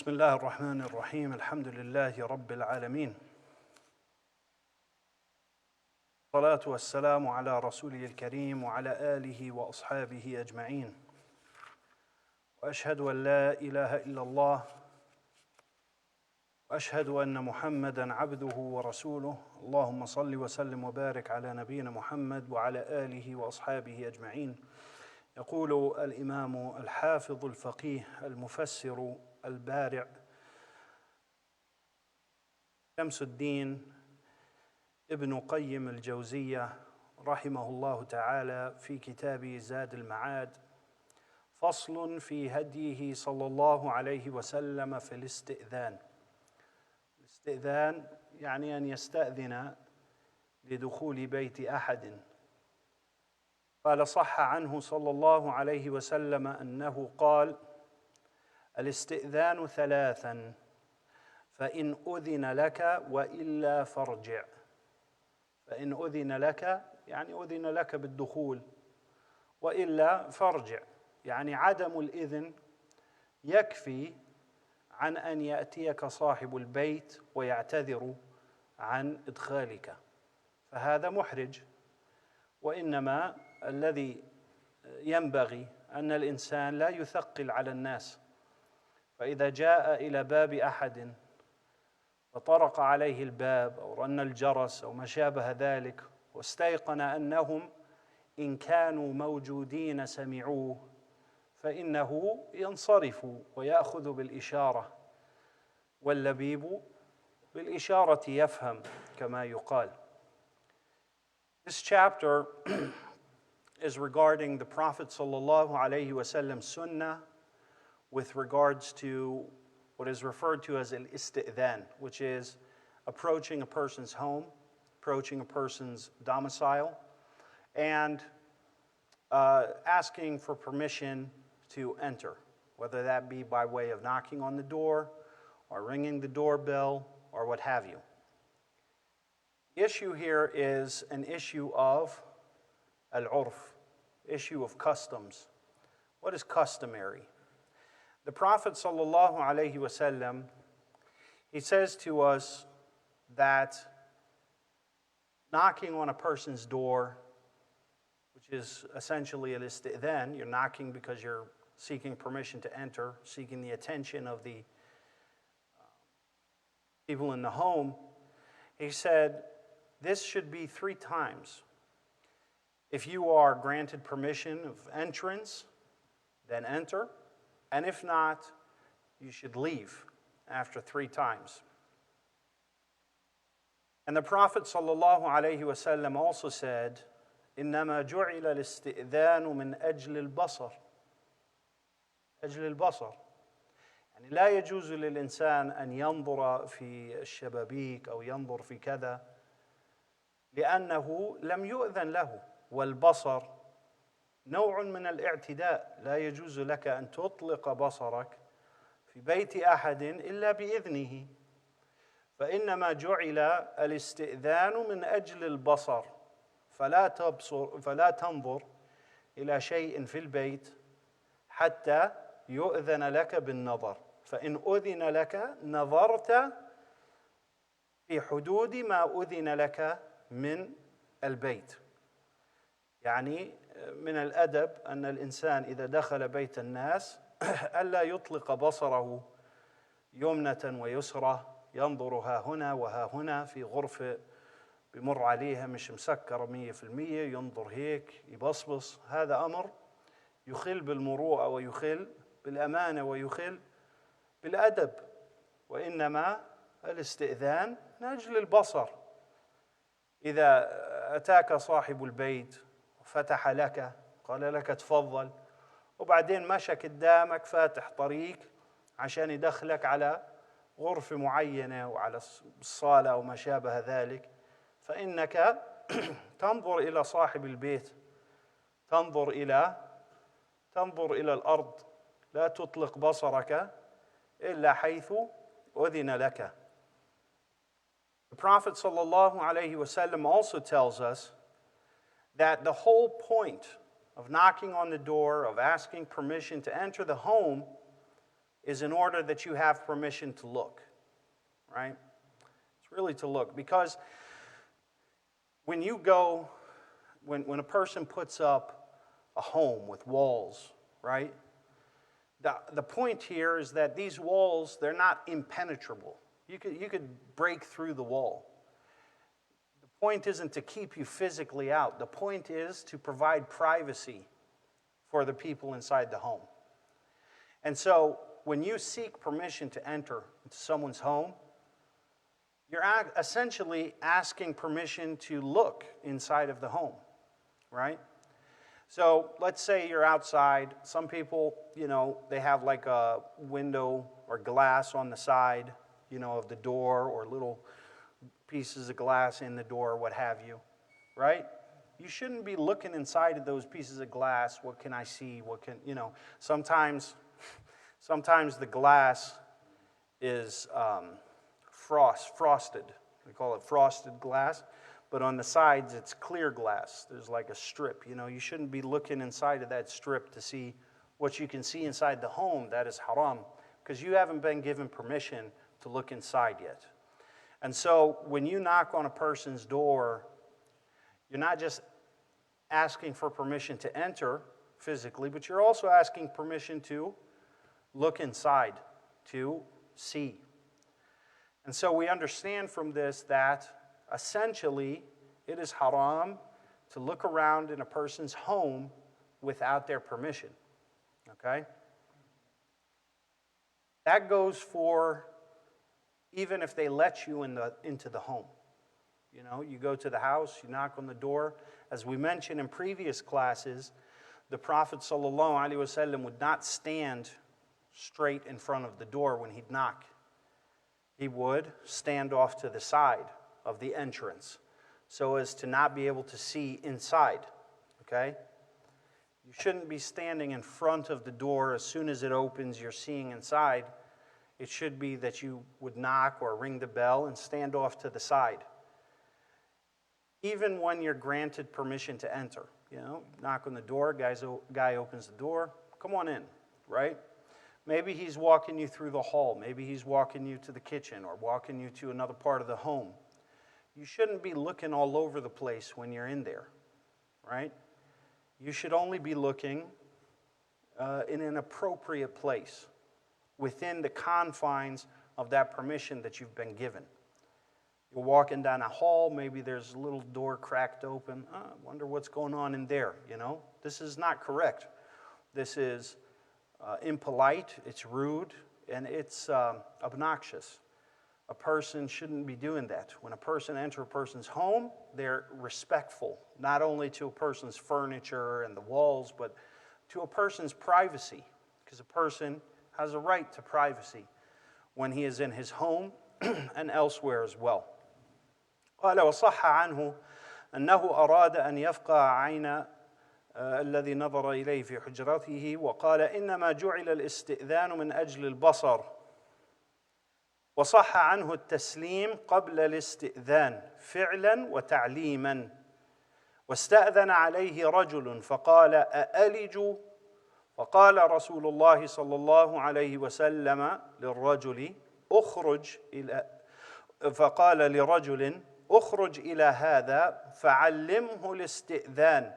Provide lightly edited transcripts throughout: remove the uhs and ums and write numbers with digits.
بسم الله الرحمن الرحيم الحمد لله رب العالمين الصلاة والسلام على رسوله الكريم وعلى آله وأصحابه أجمعين وأشهد أن لا إله إلا الله وأشهد أن محمدًا عبده ورسوله اللهم صل وسلم وبارك على نبينا محمد وعلى آله وأصحابه أجمعين. يقول الإمام الحافظ الفقيه المفسر البارع شمس الدين ابن قيم الجوزية رحمه الله تعالى في كتابه زاد المعاد: فصل في هديه صلى الله عليه وسلم في الاستئذان. الاستئذان يعني أن يستأذن لدخول بيت أحد. قال: صح عنه صلى الله عليه وسلم أنه قال: الاستئذان ثلاثا، فإن أذن لك وإلا فارجع. فإن أذن لك يعني أذن لك بالدخول، وإلا فارجع يعني عدم الإذن يكفي عن أن يأتيك صاحب البيت ويعتذر عن إدخالك، فهذا محرج. وإنما الذي ينبغي أن الإنسان لا يثقل على الناس، فإذا جاء إلى باب أحد وطرق عليه الباب أو رن الجرس أو ما شابه ذلك واستيقن أنهم إن كانوا موجودين سمعوه، فإنه ينصرف ويأخذ بالإشارة، واللبيب بالإشارة يفهم كما يقال. This chapter is regarding the Prophet sallallahu alaihi wasallam's sunnah with regards to what is referred to as al-istidhan, which is approaching a person's home, approaching a person's domicile, and asking for permission to enter, whether that be by way of knocking on the door or ringing the doorbell or what have you. The issue here is an issue of al-urf, issue of customs. What is customary? The Prophet sallallahu alaihi wasallam, he says to us that knocking on a person's door, which is essentially al-istidhan, you're knocking because you're seeking permission to enter, seeking the attention of the people in the home. He said this should be 3 times. If you are granted permission of entrance, then enter. And if not, you should leave after 3 times. And the Prophet sallallahu alaihi wasallam also said, إنما جعل الاستئذان من أجل البصر. أجل البصر. يعني لا يجوز للإنسان أن ينظر في الشبابيك أو ينظر في كذا، لأنه لم يؤذن له، والبصر نوع من الاعتداء. لا يجوز لك أن تطلق بصرك في بيت أحد إلا بإذنه، فإنما جعل الاستئذان من أجل البصر، فلا تنظر إلى شيء في البيت حتى يؤذن لك بالنظر. فإن أذن لك نظرت في حدود ما أذن لك من البيت. يعني من الأدب أن الإنسان إذا دخل بيت الناس ألا يطلق بصره يمنة ويسرى، ينظر ها هنا وها هنا في غرفة بمر عليها مش مسكرة 100%، ينظر هيك يبصبص. هذا أمر يخل بالمروءة ويخل بالأمانة ويخل بالأدب. وإنما الاستئذان من أجل البصر. إذا أتاك صاحب البيت فتح لك، قال لك تفضل، وبعدين مشى قدامك فاتح طريق عشان يدخلك على غرفة معينة وعلى الصالة وما شابه ذلك، فإنك تنظر إلى صاحب البيت، تنظر إلى الأرض، لا تطلق بصرك إلا حيث أذن لك. The Prophet sallallahu alaihi wasallam also tells us that the whole point of knocking on the door, of asking permission to enter the home, is in order that you have permission to look, right? It's really to look. Because when you go, when a person puts up a home with walls, right? The point here is that these walls, they're not impenetrable. You could break through the wall. The point isn't to keep you physically out. The point is to provide privacy for the people inside the home. And so when you seek permission to enter into someone's home, you're essentially asking permission to look inside of the home, right? So let's say you're outside. Some people, they have like a window or glass on the side, of the door, or little pieces of glass in the door, what have you, right? You shouldn't be looking inside of those pieces of glass. What can I see? Sometimes the glass is frosted. We call it frosted glass. But on the sides, it's clear glass. There's like a strip. You shouldn't be looking inside of that strip to see what you can see inside the home. That is haram, because you haven't been given permission to look inside yet. And so when you knock on a person's door, you're not just asking for permission to enter physically, but you're also asking permission to look inside, to see. And so we understand from this that essentially it is haram to look around in a person's home without their permission. Okay? That goes for even if they let you into the home. You go to the house, you knock on the door. As we mentioned in previous classes, the Prophet ﷺ would not stand straight in front of the door when he'd knock. He would stand off to the side of the entrance so as to not be able to see inside, okay? You shouldn't be standing in front of the door as soon as it opens, you're seeing inside. It should be that you would knock or ring the bell and stand off to the side. Even when you're granted permission to enter, knock on the door, guy opens the door, come on in, right? Maybe he's walking you through the hall. Maybe he's walking you to the kitchen or walking you to another part of the home. You shouldn't be looking all over the place when you're in there, right? You should only be looking in an appropriate place within the confines of that permission that you've been given. You're walking down a hall, maybe there's a little door cracked open. I wonder what's going on in there, This is not correct. This is impolite, it's rude, and it's obnoxious. A person shouldn't be doing that. When a person enters a person's home, they're respectful, not only to a person's furniture and the walls, but to a person's privacy, because a person has a right to privacy when he is in his home and elsewhere as well. قال وصح عنه أنه أراد أن يفقع عين الذي نظر إليه في حجرته وقال إنما جعل الاستئذان من أجل البصر وصح عنه التسليم قبل الاستئذان فعلا وتعليما واستأذن عليه رجل فقال أألج فقال رسول الله صلى الله عليه وسلم للرجل اخرج إلى هذا فعلمه الاستئذان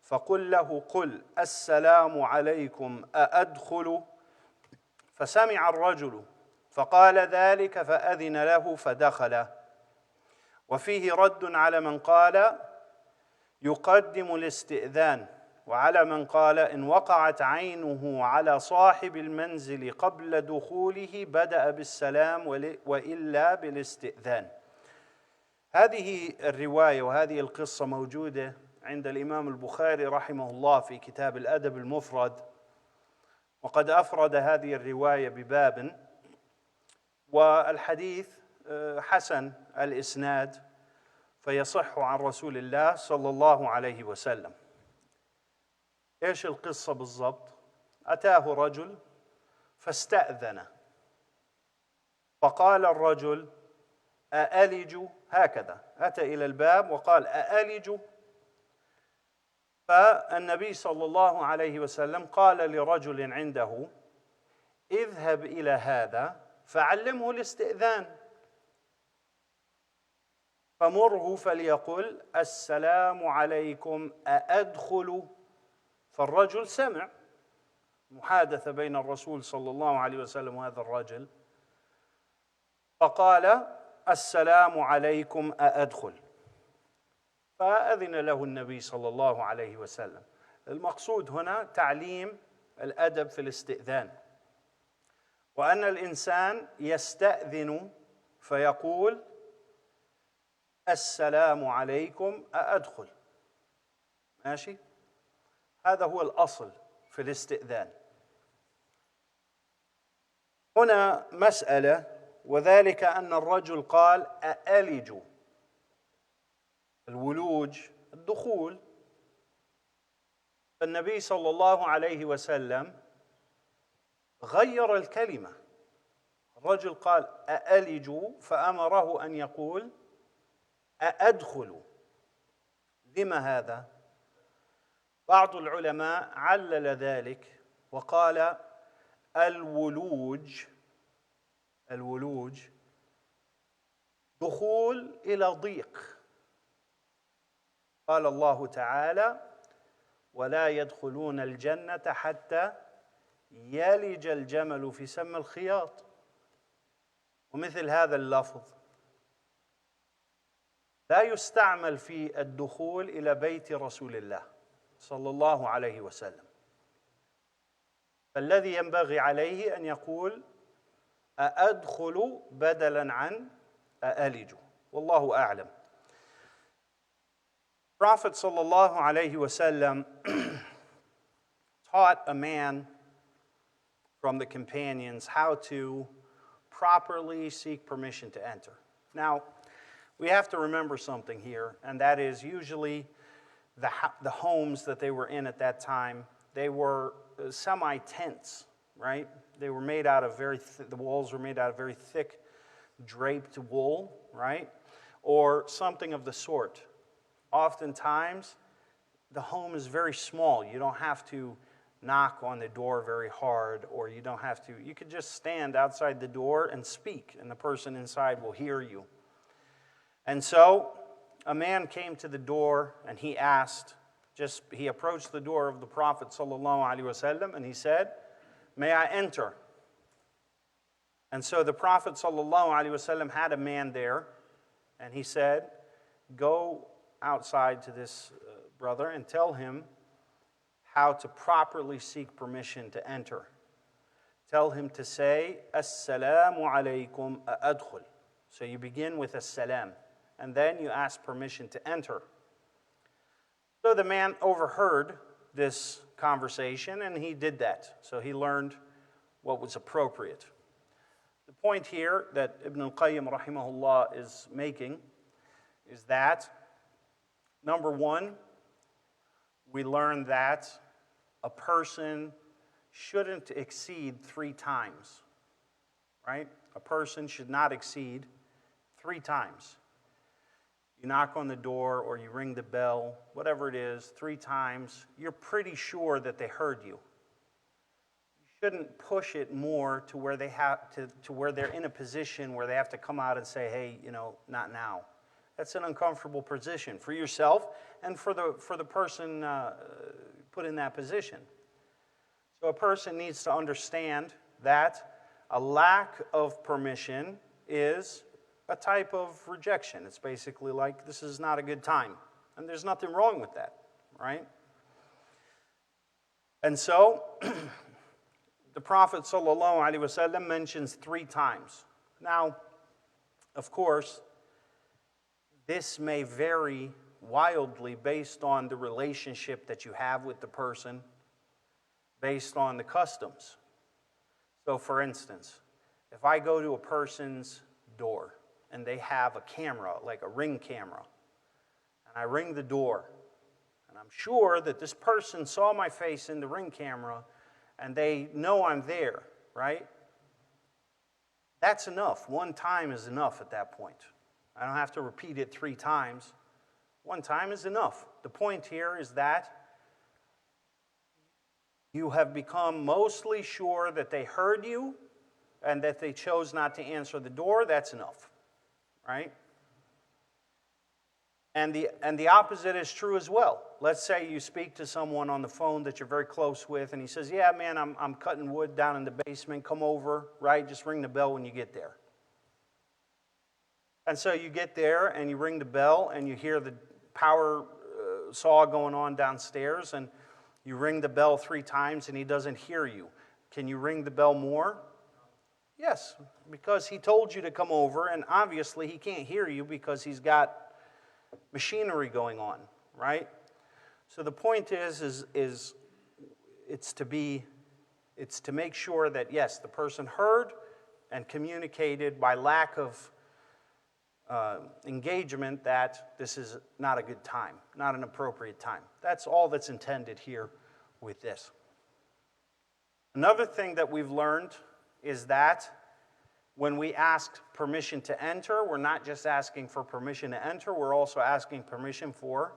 فقل له قل السلام عليكم أأدخل فسمع الرجل فقال ذلك فأذن له فدخل وفيه رد على من قال يقدم الاستئذان وعلى من قال إن وقعت عينه على صاحب المنزل قبل دخوله بدأ بالسلام وإلا بالاستئذان. هذه الرواية وهذه القصة موجودة عند الإمام البخاري رحمه الله في كتاب الأدب المفرد، وقد أفرد هذه الرواية بباب، والحديث حسن الإسناد فيصح عن رسول الله صلى الله عليه وسلم. إيش القصة بالضبط؟ أتاه رجل فاستأذن فقال الرجل أألج، هكذا أتى إلى الباب وقال أألج، فالنبي صلى الله عليه وسلم قال لرجل عنده اذهب إلى هذا فعلمه الاستئذان فمره فليقل السلام عليكم أأدخل. فالرجل سمع محادثة بين الرسول صلى الله عليه وسلم وهذا الرجل، فقال السلام عليكم أأدخل، فأذن له النبي صلى الله عليه وسلم. المقصود هنا تعليم الأدب في الاستئذان، وأن الإنسان يستأذن فيقول السلام عليكم أأدخل. ماشي؟ هذا هو الأصل في الاستئذان. هنا مسألة، وذلك أن الرجل قال أألج. الولوج الدخول. فالنبي صلى الله عليه وسلم غير الكلمة. الرجل قال أألج فأمره أن يقول أأدخل. لما هذا؟ بعض العلماء علل ذلك وقال الولوج دخول إلى ضيق. قال الله تعالى ولا يدخلون الجنة حتى يلج الجمل في سم الخياط. ومثل هذا اللفظ لا يستعمل في الدخول إلى بيت رسول الله صلى الله عليه وسلم. فالذي ينبغي عليه أن يقول أأدخل بدلاً عن أألج. والله أعلم. Prophet sallallahu alaihi wasallam taught a man from the companions how to properly seek permission to enter. Now, we have to remember something here, and that is usually the homes that they were in at that time, they were semi-tents, right? They were made out of the walls were made out of very thick draped wool, right? Or something of the sort. Oftentimes, the home is very small. You don't have to knock on the door very hard, or you could just stand outside the door and speak, and the person inside will hear you. And so, a man came to the door, and he approached the door of the Prophet sallallahu alaihi wasallam, and he said, "May I enter?" And so the Prophet sallallahu alaihi wasallam had a man there, and he said, "Go outside to this brother and tell him how to properly seek permission to enter. Tell him to say, Assalamu alaikum a'adkhul." So you begin with Assalam, and then you ask permission to enter. So the man overheard this conversation, and he did that. So he learned what was appropriate. The point here that Ibn Al-Qayyim rahimahullah is making is that, number one, we learn that a person shouldn't exceed 3 times, right? A person should not exceed 3 times. You knock on the door or you ring the bell, whatever it is, 3 times, you're pretty sure that they heard you. You shouldn't push it more to where they have to where they're in a position where they have to come out and say, "Hey, not now." That's an uncomfortable position for yourself and for the person put in that position. So a person needs to understand that a lack of permission is a type of rejection. It's basically like, this is not a good time. And there's nothing wrong with that, right? And so, the Prophet ﷺ mentions 3 times. Now, of course, this may vary wildly based on the relationship that you have with the person, based on the customs. So, for instance, if I go to a person's door and they have a camera, like a Ring camera, and I ring the door, and I'm sure that this person saw my face in the Ring camera and they know I'm there, right? That's enough. 1 time is enough at that point. I don't have to repeat it 3 times. 1 time is enough. The point here is that you have become mostly sure that they heard you and that they chose not to answer the door, that's enough, right? And the opposite is true as well. Let's say you speak to someone on the phone that you're very close with, and he says, yeah, man, I'm cutting wood down in the basement. Come over, right? Just ring the bell when you get there. And so you get there, and you ring the bell, and you hear the power saw going on downstairs, and you ring the bell 3 times, and he doesn't hear you. Can you ring the bell more? Yes, because he told you to come over, and obviously he can't hear you because he's got machinery going on, right? So the point is it's to make sure that, yes, the person heard and communicated by lack of engagement that this is not a good time, not an appropriate time. That's all that's intended here with this. Another thing that we've learned is that when we ask permission to enter, we're not just asking for permission to enter, we're also asking permission to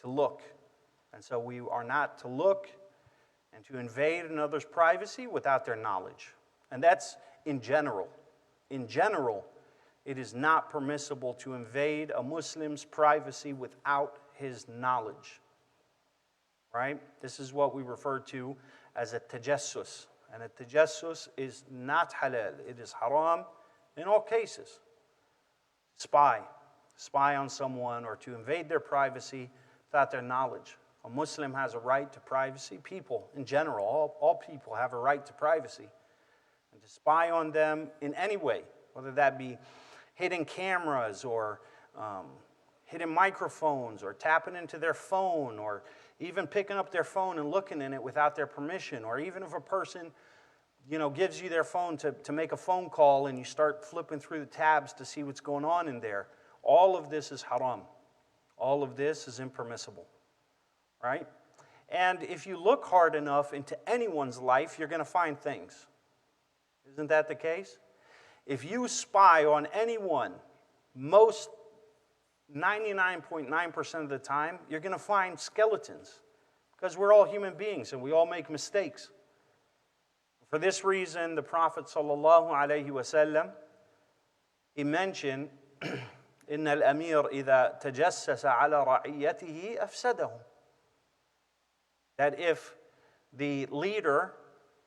look. And so we are not to look and to invade another's privacy without their knowledge. And that's in general. In general, it is not permissible to invade a Muslim's privacy without his knowledge. Right? This is what we refer to as a tajassus. And a tajassus is not halal. It is haram in all cases. Spy on someone or to invade their privacy without their knowledge. A Muslim has a right to privacy. People in general, all people have a right to privacy. And to spy on them in any way, whether that be hidden cameras or hidden microphones or tapping into their phone or even picking up their phone and looking in it without their permission, or even if a person, gives you their phone to make a phone call and you start flipping through the tabs to see what's going on in there. All of this is haram. All of this is impermissible, right? And if you look hard enough into anyone's life, you're going to find things. Isn't that the case? If you spy on anyone, most 99.9% of the time, you're going to find skeletons because we're all human beings and we all make mistakes. For this reason, the Prophet ﷺ, he mentioned, إِنَّ الْأَمِيرَ إِذَا تَجَسَّسَ عَلَى رَعِيَّتِهِ أَفْسَدَهُ. That if the leader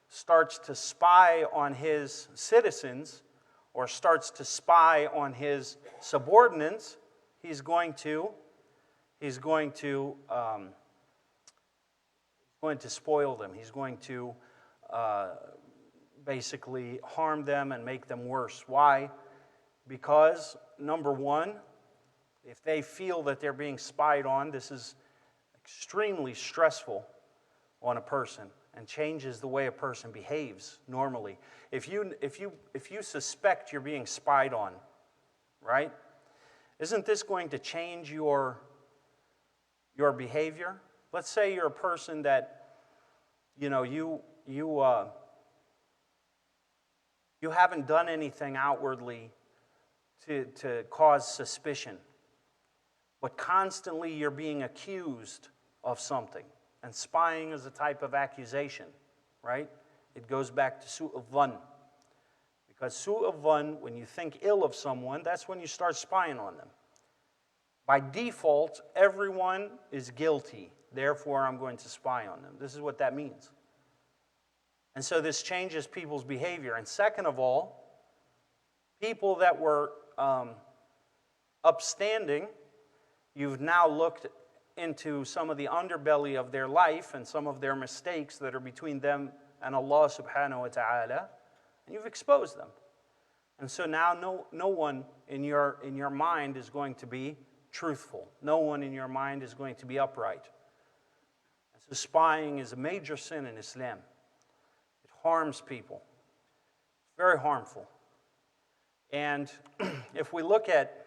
starts to spy on his citizens or starts to spy on his subordinates, he's going to spoil them. He's going to basically harm them and make them worse. Why? Because, number one, if they feel that they're being spied on, this is extremely stressful on a person and changes the way a person behaves normally. If you suspect you're being spied on, right? Isn't this going to change your behavior? Let's say you're a person that, you haven't done anything outwardly to cause suspicion, but constantly you're being accused of something. And spying is a type of accusation, right? It goes back to su'u dhann. Because su'u dhann, when you think ill of someone, that's when you start spying on them. By default, everyone is guilty. Therefore, I'm going to spy on them. This is what that means. And so this changes people's behavior. And second of all, people that were upstanding, you've now looked into some of the underbelly of their life and some of their mistakes that are between them and Allah subhanahu wa ta'ala, and you've exposed them. And so now no one in your mind is going to be truthful. No one in your mind is going to be upright. And so spying is a major sin in Islam. It harms people. It's very harmful. And if we look at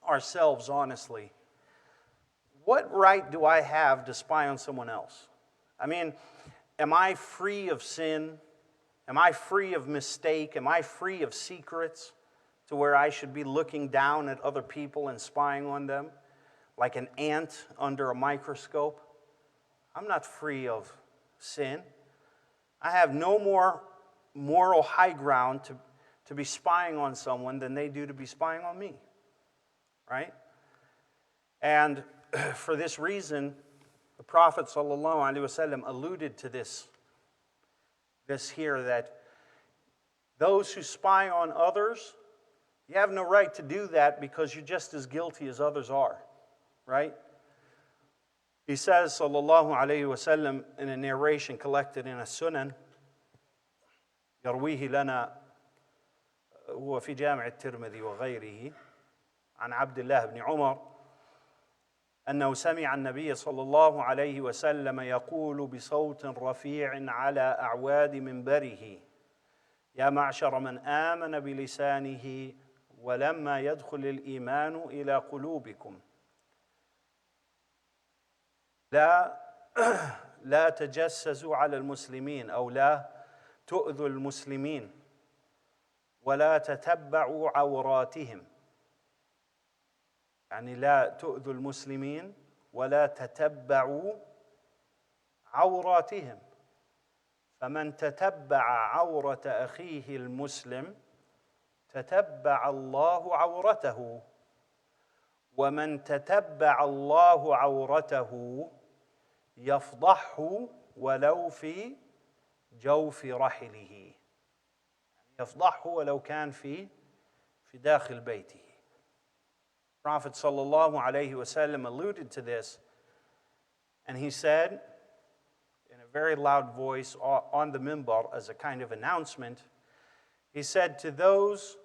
ourselves honestly, what right do I have to spy on someone else? I mean, am I free of sin? Am I free of mistake? Am I free of secrets to where I should be looking down at other people and spying on them like an ant under a microscope? I'm not free of sin, I have no more moral high ground to be spying on someone than they do to be spying on me, right? And for this reason, the Prophet ﷺ alluded to this here, that those who spy on others, you have no right to do that because you're just as guilty as others are, right? He says, sallallahu alayhi wasallam, in a narration collected in a Sunnah, يرويه لنا هو في جامع الترمذي وغيره عن عبد الله بن عمر أنه سمع النبي صلى الله عليه وسلم يقول بصوت رفيع على أعواد منبره: يا معشر من آمن بلسانه ولما يدخل الإيمان إلى قلوبكم لا تجسسوا على المسلمين، أو لا تؤذوا المسلمين ولا تتبعوا عوراتهم. يعني لا تؤذوا المسلمين ولا تتبعوا عوراتهم، فمن تتبع عورة أخيه المسلم تتبع الله عورته، ومن تتبع الله عورته يفضحه ولو في جوف رحله، يفضحه ولو كان في داخل بيته. Prophet sallallahu alaihi wasallam alluded to this, and he said in a very loud voice on the minbar as a kind of announcement, he said, to those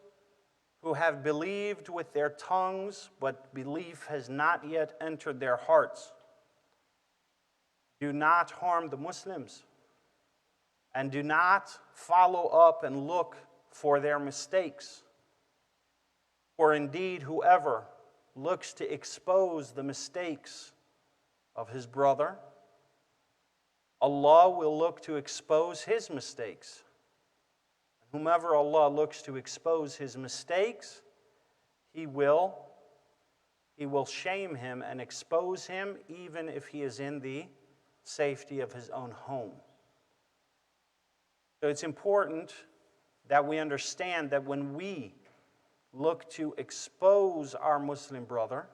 who have believed with their tongues but belief has not yet entered their hearts, do not harm the Muslims, and do not follow up and look for their mistakes. For indeed, whoever looks to expose the mistakes of his brother, Allah will look to expose his mistakes. And whomever Allah looks to expose his mistakes, He will shame him and expose him even if he is in the safety of his own home. So it's important that we understand that when we look to expose our Muslim brother,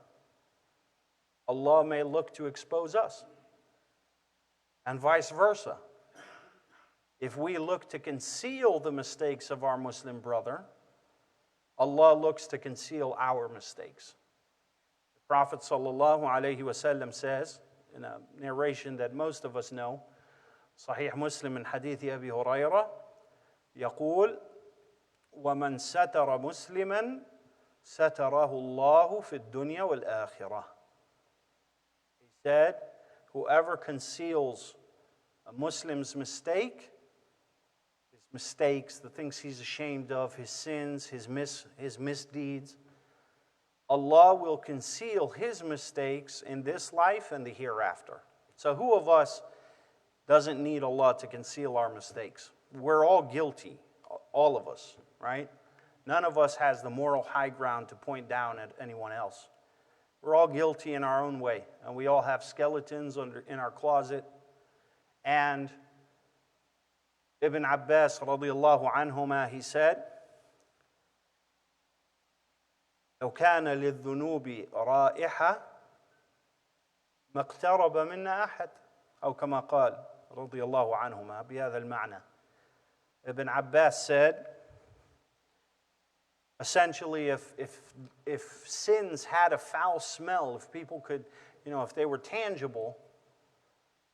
Allah may look to expose us, and vice versa. If we look to conceal the mistakes of our Muslim brother, Allah looks to conceal our mistakes. The Prophet ﷺ says, in a narration that most of us know, Sahih Muslim in Hadith Abi Hurairah, يقول: وَمَنْ سَتَرَ مُسْلِمًا سَتَرَهُ اللَّهُ فِي الدُّنْيَا وَالْآخِرَةِ. He said, whoever conceals a Muslim's mistake, his mistakes, the things he's ashamed of, his sins, his misdeeds, Allah will conceal his mistakes in this life and the hereafter. So who of us doesn't need Allah to conceal our mistakes? We're all guilty, all of us, right? None of us has the moral high ground to point down at anyone else. We're all guilty in our own way, and we all have skeletons in our closet. And Ibn Abbas radiallahu anhuma, he said, لو كان للذنوب رائحة ما اقترب منا أحد أو كما قال رضي الله عنهما بهذا المعنى. Ibn Abbas said, essentially, if sins had a foul smell, if people could, if they were tangible,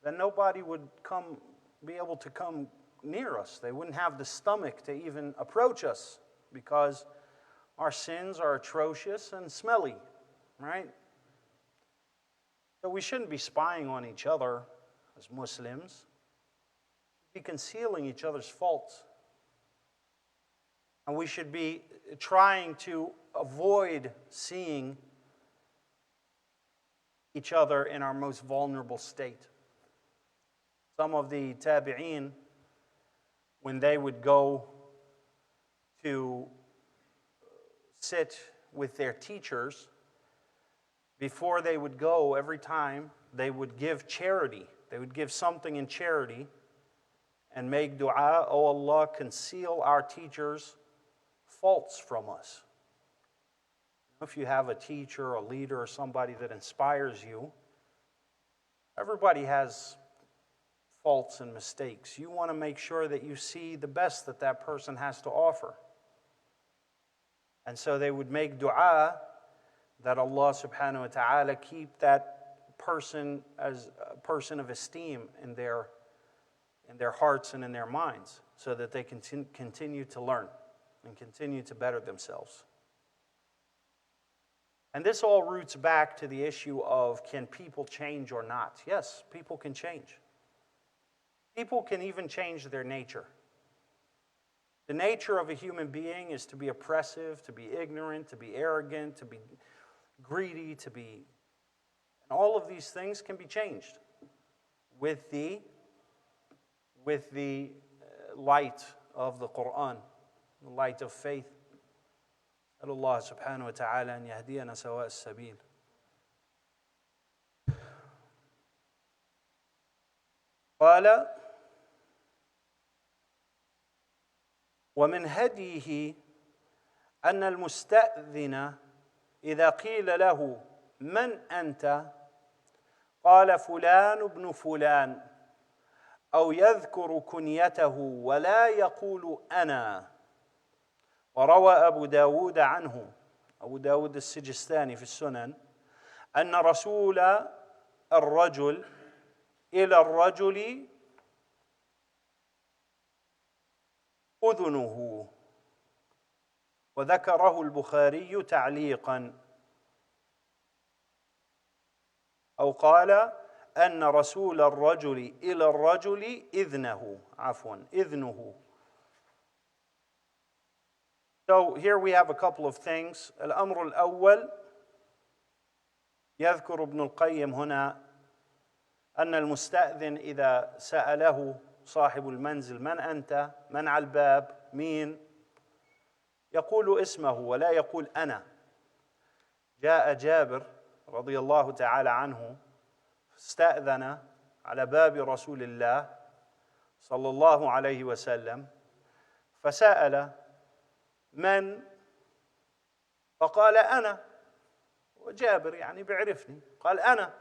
then nobody would be able to come near us. They wouldn't have the stomach to even approach us because our sins are atrocious and smelly, right? So we shouldn't be spying on each other as Muslims. We should be concealing each other's faults. And we should be trying to avoid seeing each other in our most vulnerable state. Some of the tabi'een, when they would go to sit with their teachers, before they would go, every time they would give charity. They would give something in charity and make dua, "Oh Allah, conceal our teachers' faults from us." If you have a teacher, a leader, or somebody that inspires you, everybody has faults and mistakes. You want to make sure that you see the best that that person has to offer. And so they would make dua that Allah subhanahu wa ta'ala keep that person as a person of esteem in their hearts and in their minds, so that they can continue to learn and continue to better themselves. And this all roots back to the issue of, can people change or not? Yes, people can change. People can even change their nature. The nature of a human being is to be oppressive, to be ignorant, to be arrogant, to be greedy, and all of these things can be changed with the light of the Quran, the light of faith. Allah subhanahu wa ta'ala an yahdiyana sawa as-sabil. قال: ومن هديه أن المستأذن إذا قيل له من أنت قال فلان ابن فلان، أو يذكر كنيته ولا يقول أنا. وروى أبو داود عنه، أبو داود السجستاني في السنن، أن رسول الرجل إلى الرجل أذنه، وذكره البخاري تعليقا، أو قال أن رسول الرجل إلى الرجل إذنه. So here we have a couple of things. الأمر الأول، يذكر ابن القيم هنا أن المستأذن إذا سأله صاحب المنزل من أنت، من على الباب، مين، يقول اسمه ولا يقول أنا. جاء جابر رضي الله تعالى عنه استأذن على باب رسول الله صلى الله عليه وسلم، فسأل من، فقال أنا، وجابر يعني بيعرفني، قال أنا.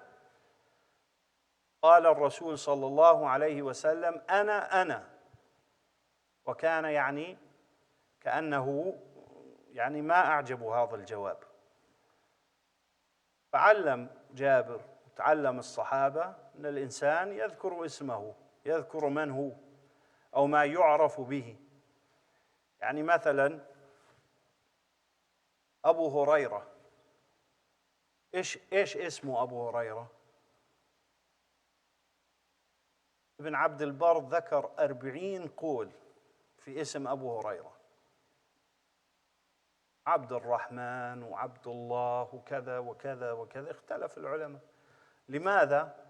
قال الرسول صلى الله عليه وسلم أنا، وكان يعني كأنه يعني ما أعجبه هذا الجواب. فعلم جابر وتعلم الصحابة أن الإنسان يذكر اسمه، يذكر من هو أو ما يعرف به. يعني مثلا أبو هريرة، إيش اسمه أبو هريرة؟ ابن عبد البر ذكر 40 قول في اسم أبو هريرة، عبد الرحمن وعبد الله وكذا وكذا وكذا، اختلف العلماء. لماذا؟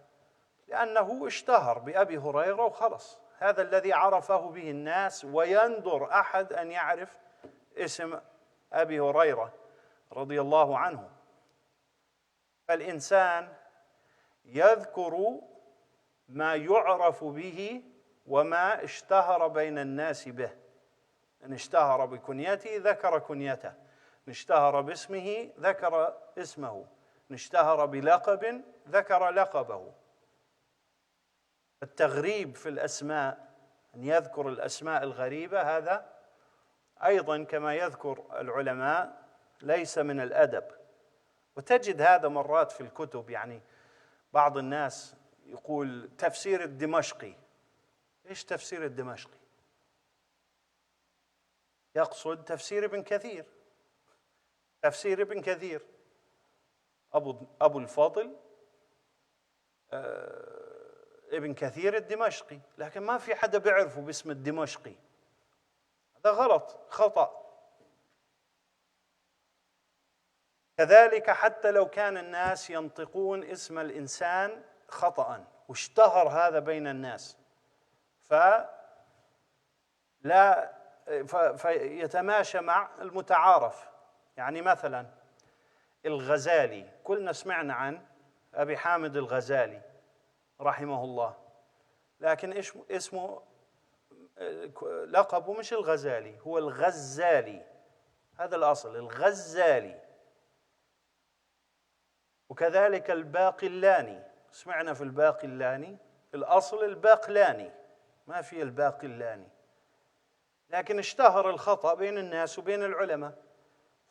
لأنه اشتهر بأبي هريرة وخلص، هذا الذي عرفه به الناس، ويندر أحد أن يعرف اسم أبي هريرة رضي الله عنه. فالإنسان يذكر ما يعرف به وما اشتهر بين الناس به. إن اشتهر بكنيته ذكر كنيته، إن اشتهر باسمه ذكر اسمه، إن اشتهر بلقب ذكر لقبه. التغريب في الأسماء، أن يذكر الأسماء الغريبة، هذا أيضا كما يذكر العلماء ليس من الأدب. وتجد هذا مرات في الكتب، يعني بعض الناس يقول تفسير الدمشقي. إيش تفسير الدمشقي؟ يقصد تفسير ابن كثير. تفسير ابن كثير أبو الفضل ابن كثير الدمشقي، لكن ما في حدا بيعرفه باسم الدمشقي. هذا غلط، خطأ. كذلك حتى لو كان الناس ينطقون اسم الإنسان خطأ واشتهر هذا بين الناس، فيتماشى مع المتعارف. يعني مثلا الغزالي، كلنا سمعنا عن أبي حامد الغزالي رحمه الله، لكن اسمه لقبه مش الغزالي، هو الغزالي، هذا الأصل الغزالي. وكذلك الباقلاني، سمعنا في الباقلاني، الأصل الباقلاني، ما في الباقلاني، لكن اشتهر الخطأ بين الناس وبين العلماء،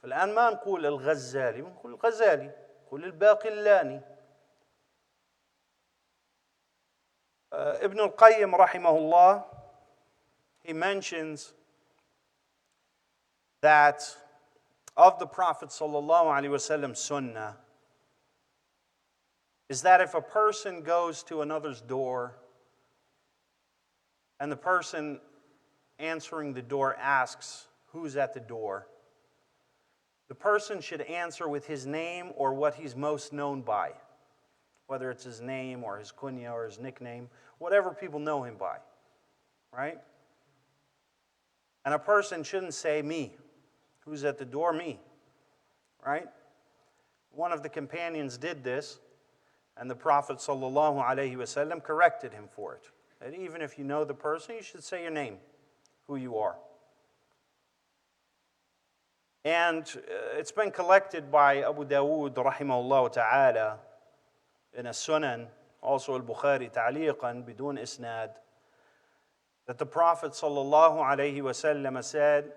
فالآن ما نقول الغزالي، نقول الغزالي، نقول الباقلاني. ابن القيم رحمه الله, he mentions that of the Prophet sallallahu alaihi wasallam sunnah is that if a person goes to another's door and the person answering the door asks who's at the door, the person should answer with his name or what he's most known by, whether it's his name or his kunya or his nickname, whatever people know him by, right? And a person shouldn't say me. Who's at the door? Me, right? One of the companions did this, and the Prophet ﷺ corrected him for it. That even if you know the person, you should say your name, who you are. And it's been collected by Abu Dawood rahimahullah ta'ala in a Sunan, also al-Bukhari ta'liqan bidun isnad, that the Prophet ﷺ said,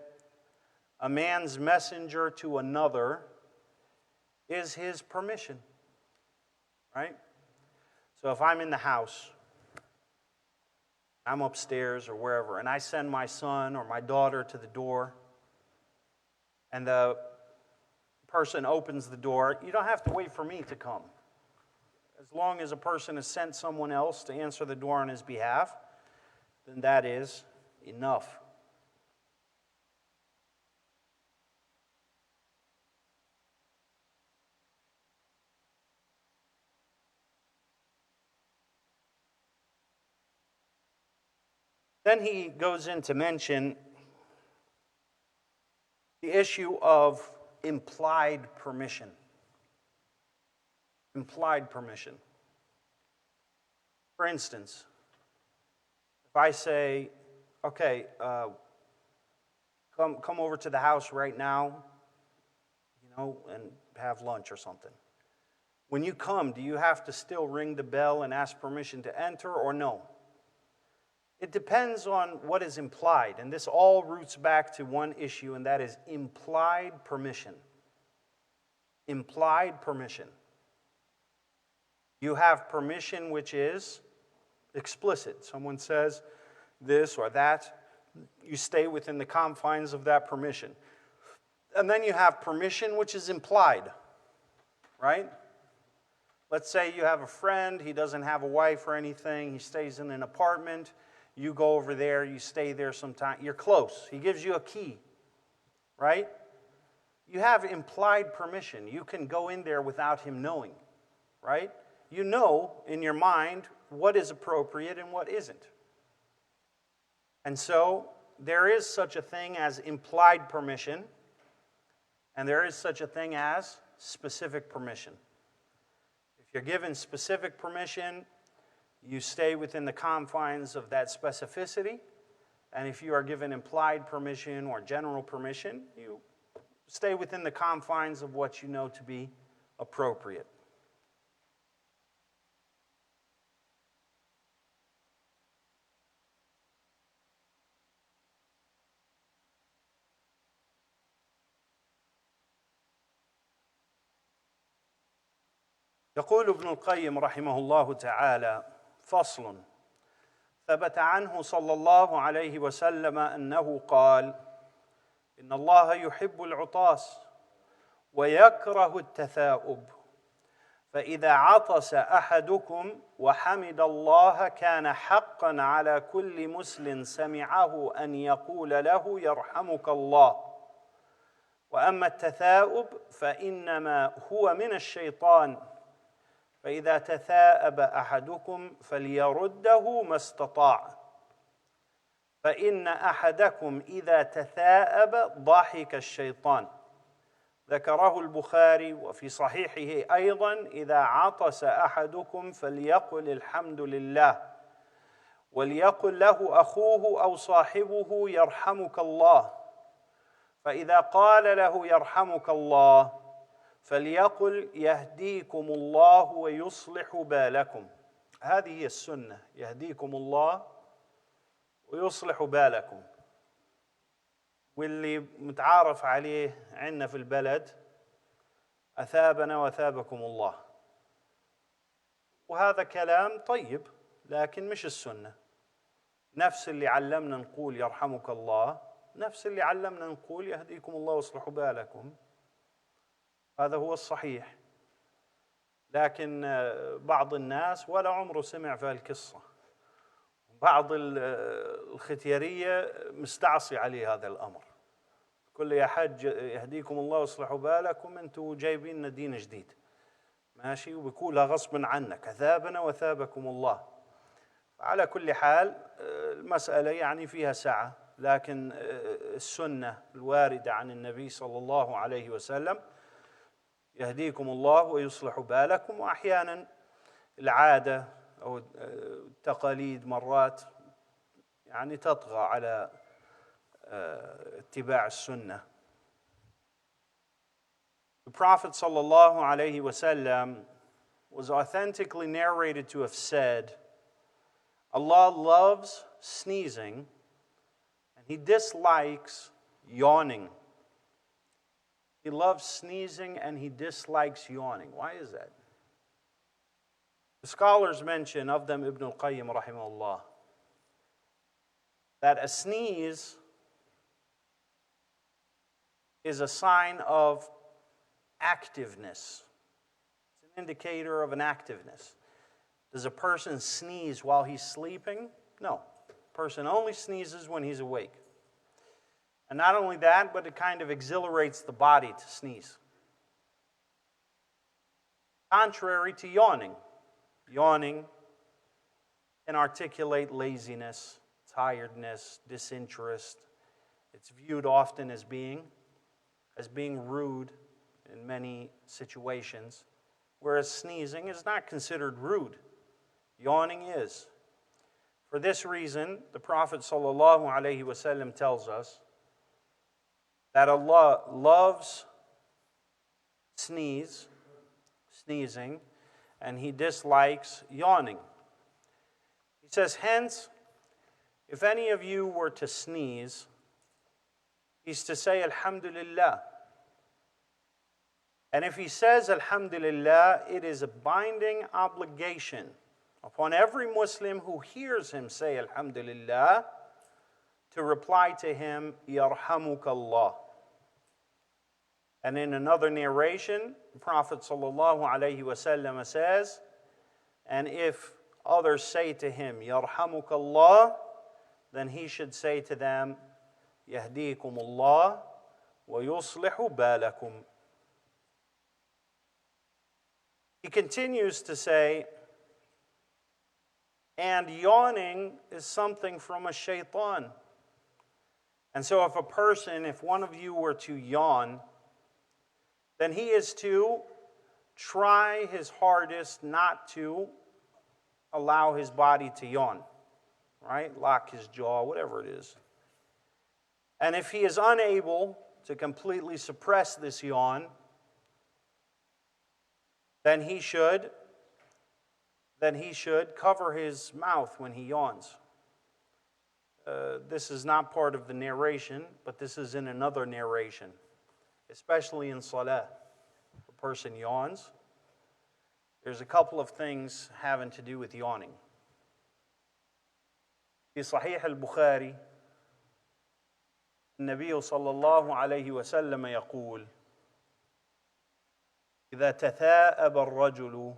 a man's messenger to another is his permission, right? So if I'm in the house, I'm upstairs or wherever, and I send my son or my daughter to the door, and the person opens the door, you don't have to wait for me to come. As long as a person has sent someone else to answer the door on his behalf, then that is enough. Then he goes in to mention the issue of implied permission. Implied permission. For instance, if I say, okay, come over to the house right now, and have lunch or something. When you come, do you have to still ring the bell and ask permission to enter or no? It depends on what is implied, and this all roots back to one issue, and that is implied permission. Implied permission. You have permission which is explicit. Someone says this or that, you stay within the confines of that permission. And then you have permission which is implied, right? Let's say you have a friend, he doesn't have a wife or anything, he stays in an apartment. You go over there, you stay there sometime, you're close. He gives you a key, right? You have implied permission. You can go in there without him knowing, right? You know in your mind what is appropriate and what isn't. And so there is such a thing as implied permission, and there is such a thing as specific permission. If you're given specific permission, you stay within the confines of that specificity. And if you are given implied permission or general permission, you stay within the confines of what you know to be appropriate. يقول ابن القيم رحمه الله تعالى فصل ثبت عنه صلى الله عليه وسلم أنه قال إن الله يحب العطاس ويكره التثاؤب فإذا عطس أحدكم وحمد الله كان حقا على كل مسلم سمعه أن يقول له يرحمك الله وأما التثاؤب فإنما هو من الشيطان فإذا تثاءب أحدكم فليرده ما استطاع فإن أحدكم إذا تثاءب ضحك الشيطان ذكره البخاري وفي صحيحه أيضا: إذا عطس أحدكم فليقل الحمد لله، وليقل له أخوه أو صاحبه يرحمك الله، فإذا قال له يرحمك الله فليقل يهديكم الله ويصلح بالكم. هذه هي السنة، يهديكم الله ويصلح بالكم. واللي متعارف عليه عندنا في البلد: أثابنا وثابكم الله. وهذا كلام طيب لكن مش السنة. نفس اللي علمنا نقول يرحمك الله، نفس اللي علمنا نقول يهديكم الله ويصلح بالكم. هذا هو الصحيح. لكن بعض الناس ولا عمره سمع في القصة، بعض الختيارية مستعصي عليه هذا الأمر. كل يا حج يهديكم الله ويصلح بالكم، أنتوا جايبين لنا دين جديد، ماشي، وبيقولها غصبا عنك: أثابنا وثابكم الله. على كل حال المسألة يعني فيها سعة، لكن السنة الواردة عن النبي صلى الله عليه وسلم: يهديكم الله ويصلح بالكم. وأحيانا العادة أو التقاليد مرات يعني تطغى على اتباع السنة. The Prophet sallallahu alaihi wasallam was authentically narrated to have said, Allah loves sneezing and He dislikes yawning. He loves sneezing and He dislikes yawning. Why is that? The scholars mention, of them Ibn Al-Qayyim rahimahullah, that a sneeze is a sign of activeness. It's an indicator of an activeness. Does a person sneeze while he's sleeping? No. A person only sneezes when he's awake. And not only that, but it kind of exhilarates the body to sneeze. Contrary to yawning. Yawning can articulate laziness, tiredness, disinterest. It's viewed often as being rude in many situations, whereas sneezing is not considered rude. Yawning is. For this reason, the Prophet ﷺ tells us that Allah loves sneezing, and He dislikes yawning. He says, hence, if any of you were to sneeze, he's to say Alhamdulillah. And if he says Alhamdulillah, it is a binding obligation upon every Muslim who hears him say Alhamdulillah to reply to him, Yarhamukallah. And in another narration, the Prophet ﷺ says, and if others say to him, Yarhamukallah, then he should say to them, Yahdikumullah wa yuslihu balakum. He continues to say, and yawning is something from a shaitan. And so if one of you were to yawn, then he is to try his hardest not to allow his body to yawn, right? Lock his jaw, whatever it is. And if he is unable to completely suppress this yawn, then he should cover his mouth when he yawns. This is not part of the narration, but this is in another narration, especially in salah. If a person yawns, there's a couple of things having to do with yawning. في صحيح البخاري النبي صلى الله عليه وسلم يقول: إذا تثاءب الرجل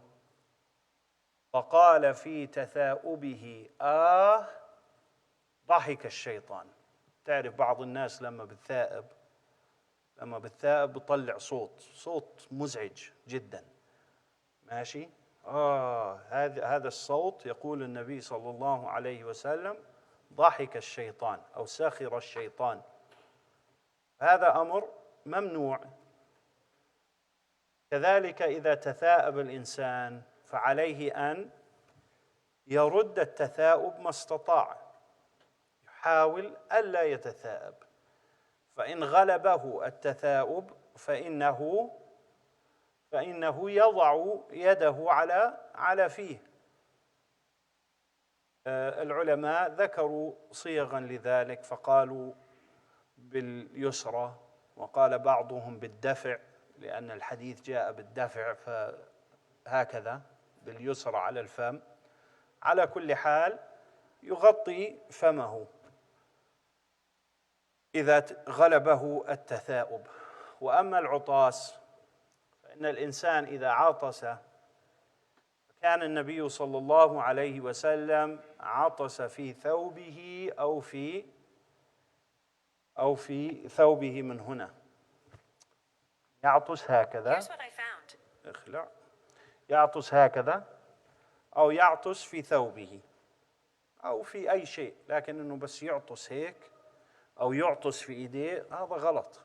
فقال في تثاؤبه ضحك الشيطان. تعرف بعض الناس لما بتثاءب بطلع صوت مزعج جدا، ماشي؟ هذا الصوت يقول النبي صلى الله عليه وسلم ضحك الشيطان أو سخر الشيطان. هذا أمر ممنوع كذلك إذا تثاءب الإنسان فعليه أن يرد التثاؤب ما استطاع، يحاول ألا يتثاءب، فإن غلبه التثاؤب فإنه يضع يده على فيه. العلماء ذكروا صيغا لذلك، فقالوا باليسرى، وقال بعضهم بالدفع، لأن الحديث جاء بالدفع، فهكذا باليسرى على الفم. على كل حال يغطي فمه إذا غلبه التثاؤب. وأما العطاس فإن الإنسان إذا عطس، كان النبي صلى الله عليه وسلم عطس في ثوبه أو في ثوبه من هنا، يعطس هكذا، اخلع، يعطس هكذا، أو يعطس في ثوبه أو في أي شيء، لكن إنه بس يعطس هيك أو يعطس في إيديه هذا غلط.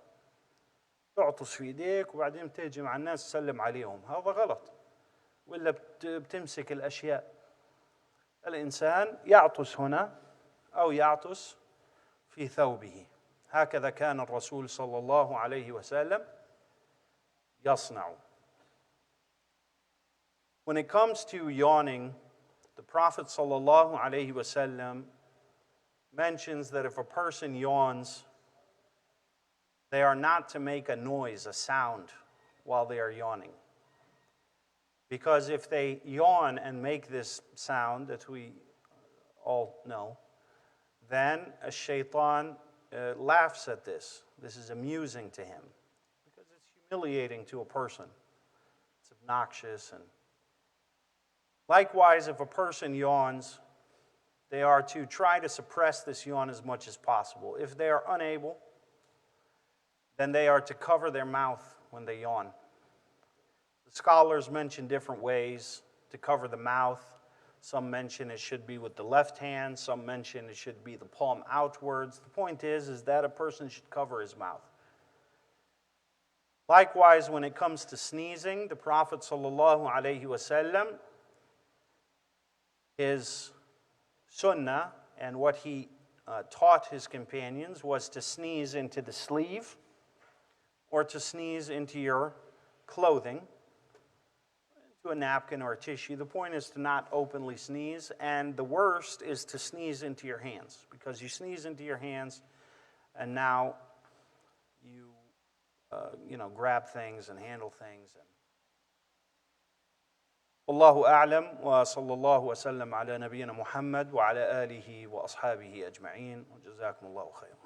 تعطس في إيديك وبعدين تيجي مع الناس تسلم عليهم، هذا غلط، ولا بتمسك الأشياء. الإنسان يعطس هنا أو يعطس في ثوبه، هكذا كان الرسول صلى الله عليه وسلم يصنع. When it comes to yawning, the Prophet sallallahu alaihi wasallam mentions that if a person yawns, they are not to make a noise, a sound, while they are yawning. Because if they yawn and make this sound that we all know, then a shaitan laughs at this. This is amusing to him because it's humiliating to a person. It's obnoxious. And likewise, if a person yawns, they are to try to suppress this yawn as much as possible. If they are unable, then they are to cover their mouth when they yawn. The scholars mention different ways to cover the mouth. Some mention it should be with the left hand. Some mention it should be the palm outwards. The point is that a person should cover his mouth. Likewise, when it comes to sneezing, the Prophet ﷺ, his Sunnah and what he taught his companions was to sneeze into the sleeve or to sneeze into your clothing, to a napkin or a tissue. The point is to not openly sneeze, and the worst is to sneeze into your hands, because you sneeze into your hands and now you grab things and handle things. والله أعلم وصلى الله وسلم على نبينا محمد وعلى آله وأصحابه أجمعين وجزاكم الله خيرا.